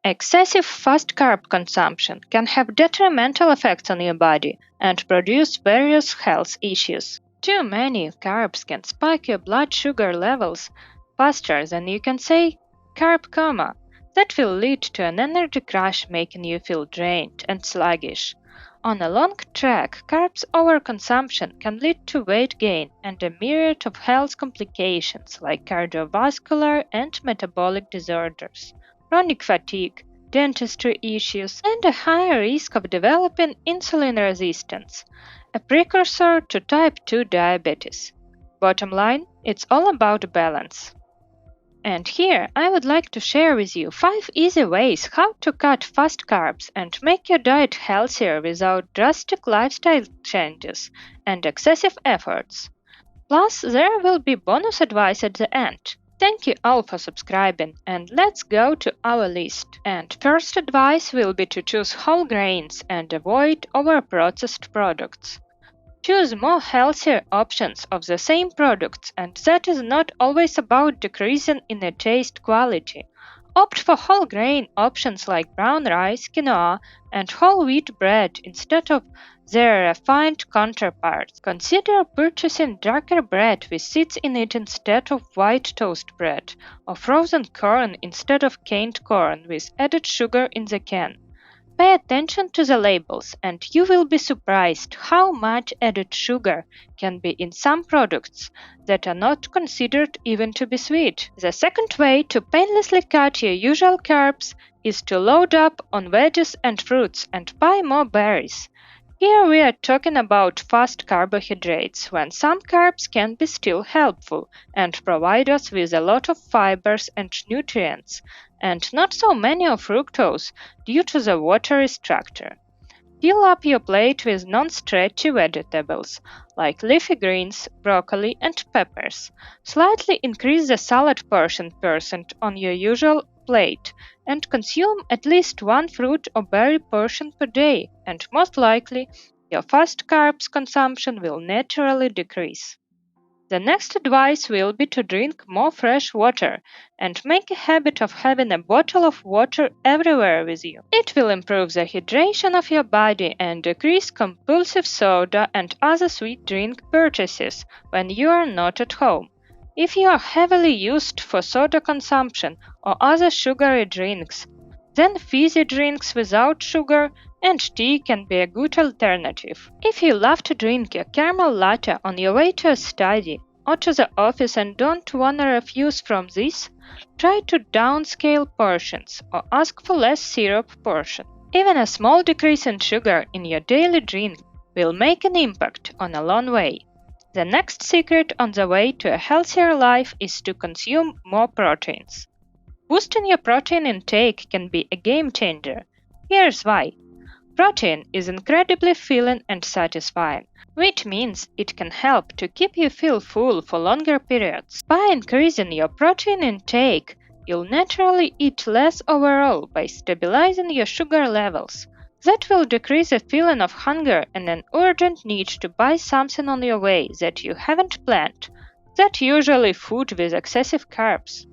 Excessive fast carb consumption can have detrimental effects on your body and produce various health issues. Too many carbs can spike your blood sugar levels faster than you can say carb coma. That will lead to an energy crash, making you feel drained and sluggish. On a long track, carbs overconsumption can lead to weight gain and a myriad of health complications like cardiovascular and metabolic disorders, chronic fatigue, dentistry issues, and a higher risk of developing insulin resistance, a precursor to type 2 diabetes. Bottom line, it's all about balance. And here I would like to share with you 5 easy ways how to cut fast carbs and make your diet healthier without drastic lifestyle changes and excessive efforts. Plus, there will be bonus advice at the end. Thank you all for subscribing, and let's go to our list. And first advice will be to choose whole grains and avoid over-processed products. Choose more healthier options of the same products, and that is not always about decreasing in a taste quality. Opt for whole grain options like brown rice, quinoa, and whole wheat bread instead of their refined counterparts. Consider purchasing darker bread with seeds in it instead of white toast bread, or frozen corn instead of canned corn with added sugar in the can. Pay attention to the labels, and you will be surprised how much added sugar can be in some products that are not considered even to be sweet. The second way to painlessly cut your usual carbs is to load up on veggies and fruits and buy more berries. Here we are talking about fast carbohydrates, when some carbs can be still helpful and provide us with a lot of fibers and nutrients, and not so many of fructose due to the watery structure. Fill up your plate with non-stretchy vegetables like leafy greens, broccoli, and peppers. Slightly increase the salad portion percent on your usual plate and consume at least one fruit or berry portion per day, and most likely your fast carbs consumption will naturally decrease. The next advice will be to drink more fresh water and make a habit of having a bottle of water everywhere with you. It will improve the hydration of your body and decrease compulsive soda and other sweet drink purchases when you are not at home. If you are heavily used for soda consumption or other sugary drinks, then fizzy drinks without sugar and tea can be a good alternative. If you love to drink your caramel latte on your way to a study or to the office and don't want to refuse from this, try to downscale portions or ask for less syrup portion. Even a small decrease in sugar in your daily drink will make an impact on a long way. The next secret on the way to a healthier life is to consume more proteins. Boosting your protein intake can be a game changer. Here's why. Protein is incredibly filling and satisfying, which means it can help to keep you feel full for longer periods. By increasing your protein intake, you'll naturally eat less overall by stabilizing your sugar levels. That will decrease the feeling of hunger and an urgent need to buy something on your way that you haven't planned. That's usually food with excessive carbs.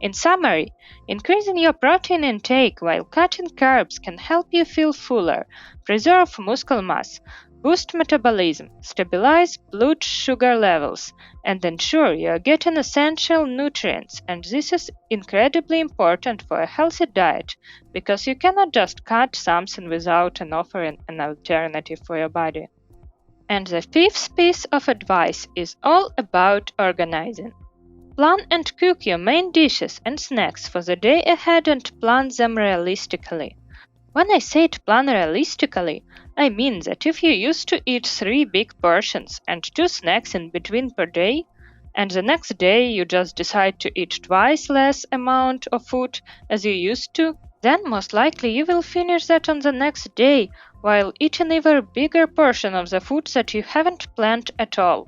In summary, increasing your protein intake while cutting carbs can help you feel fuller, preserve muscle mass, boost metabolism, stabilize blood sugar levels, and ensure you are getting essential nutrients. And this is incredibly important for a healthy diet because you cannot just cut something without offering an alternative for your body. And the fifth piece of advice is all about organizing. Plan and cook your main dishes and snacks for the day ahead and plan them realistically. When I say plan realistically, I mean that if you used to eat 3 big portions and 2 snacks in between per day, and the next day you just decide to eat twice less amount of food as you used to, then most likely you will finish that on the next day while eating even bigger portion of the food that you haven't planned at all.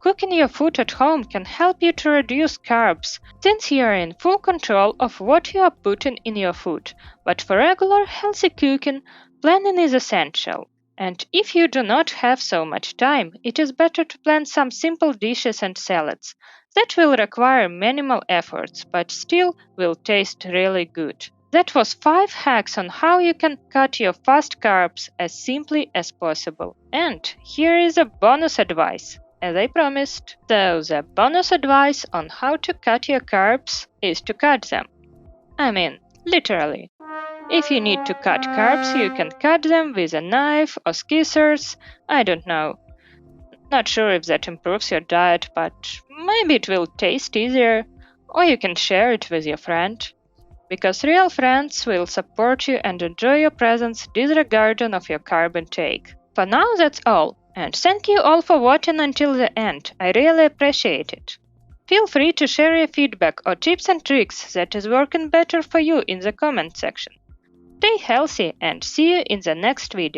Cooking your food at home can help you to reduce carbs, since you are in full control of what you are putting in your food. But for regular healthy cooking, planning is essential. And if you do not have so much time, it is better to plan some simple dishes and salads that will require minimal efforts but still will taste really good. That was 5 hacks on how you can cut your fast carbs as simply as possible. And here is a bonus advice, as I promised. So the bonus advice on how to cut your carbs is to cut them. I mean, literally. If you need to cut carbs, you can cut them with a knife or scissors. I don't know. Not sure if that improves your diet, but maybe it will taste easier. Or you can share it with your friend. Because real friends will support you and enjoy your presence disregarding of your carb intake. For now, that's all. And thank you all for watching until the end. I really appreciate it. Feel free to share your feedback or tips and tricks that is working better for you in the comment section. Stay healthy and see you in the next video.